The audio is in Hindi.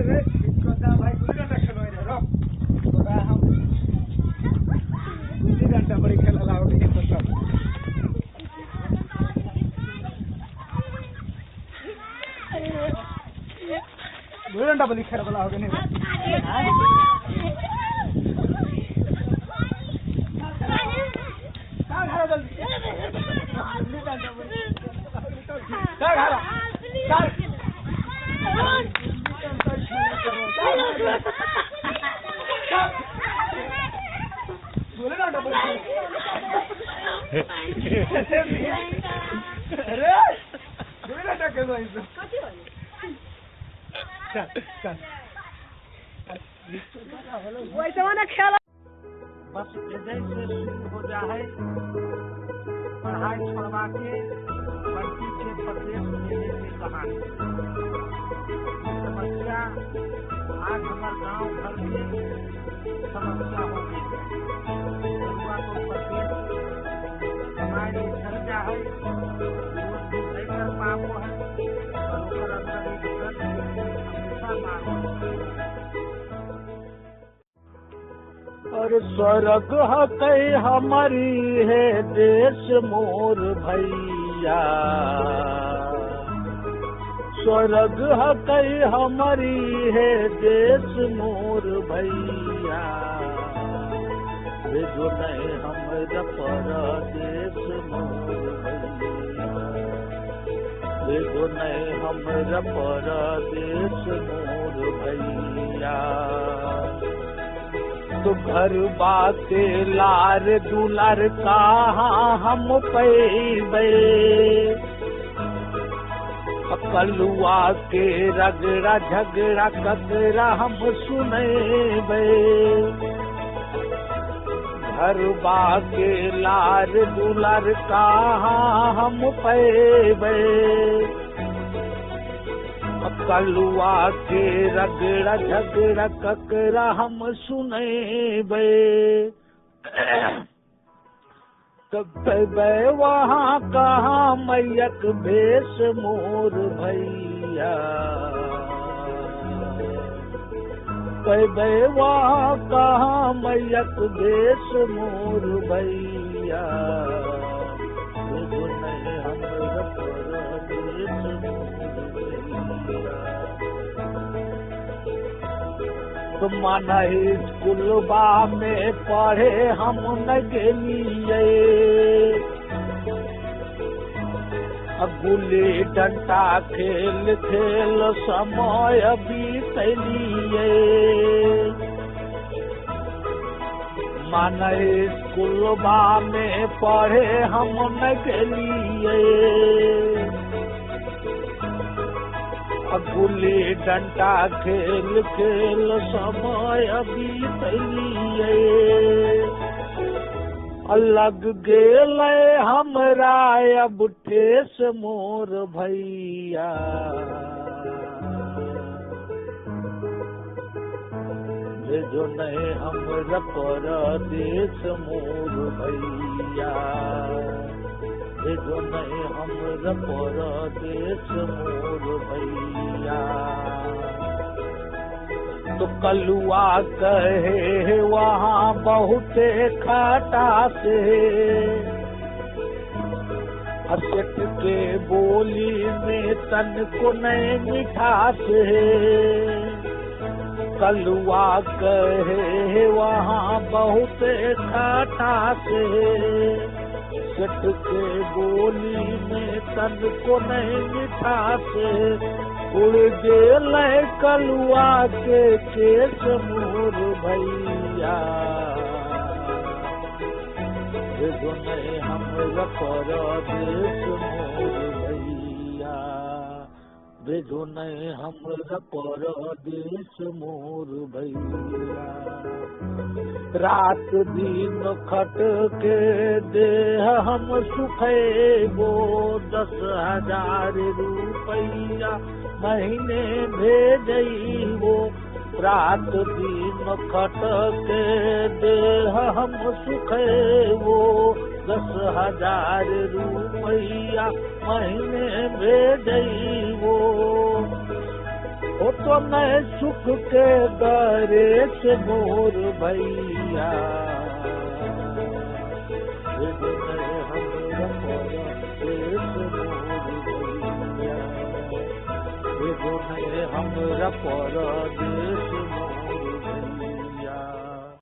रे कोदा भाई गुल्ली डंडा खेलो रे रो तोरा हम गुल्ली डंडा बड़ी खेला लाओगे तो सब गुल्ली डंडा बड़ी खेला लाओगे नहीं वैसे मैंने खेला बस इधर से शुरू हो जाए पढ़ाई छोड़वा के बंटी के प्रदेश मेले की कहानी समस्या आज हमारे गांव भर में समस्या हो गई है तो प्रदेश हमारे घर जा है रोज भी नहीं कर पाओ है और अंदर एक हमेशा मांगो और स्वर्ग है हमारी है देश मोर भैया स्वर्ग है हमारी है देश मोर भैया जो नहीं हमारा परदेश मोर भैया जो नहीं हमारा परदेश मोर भैया तो घर बाते लार दुलार कहाँ हम पैबे कलुआ के रगड़ा झगड़ा ककरा हम सुनेबे घर बाके लार दुलार कहाँ हम पैबे कलुआ के रगड़ा झगड़ा ककरा हम सुनेबे तब वहाँ कहाँ मैयक भेष मोर भैया तब वहाँ कहाँ मैयक भेष मोर भैया नहीं हम तो माना स्कूलबा में पढ़े हम न गेलिए गुल्ली डंडा खेल खेल समय बीतलिए माना स्कूलबा में पढ़े हम न गेलिए गुल्ली डंडा खेल खेल समय बीतलिए अलग गेल हमरा अब ठेस मोर भैया जो नहीं हमरा परदेश मोर भैया जो नहीं हमरा परदेश मोर भैया तो कलुआ कहे वहाँ बहुते खटास सेठ के बोली में तन को नहीं मिठास कलुआ कहे वहाँ बहुते खटास सेठ के बोली में तन को नहीं मिठास उड़ गेल कलुआ के केस मोर भैया जो नहीं हमरा परदेश मोर भैया जो नहीं हमरा परदेश मोर भैया रात दिन खट के देह हम सुखेबो 10,000 रुपया महीने भेजइबो रात दिन खट के देह हम सुखेबो 10,000 रुपया महीने भेजइबो तो नए सुख के दरे से मोर भैया हमरा परदेश मोर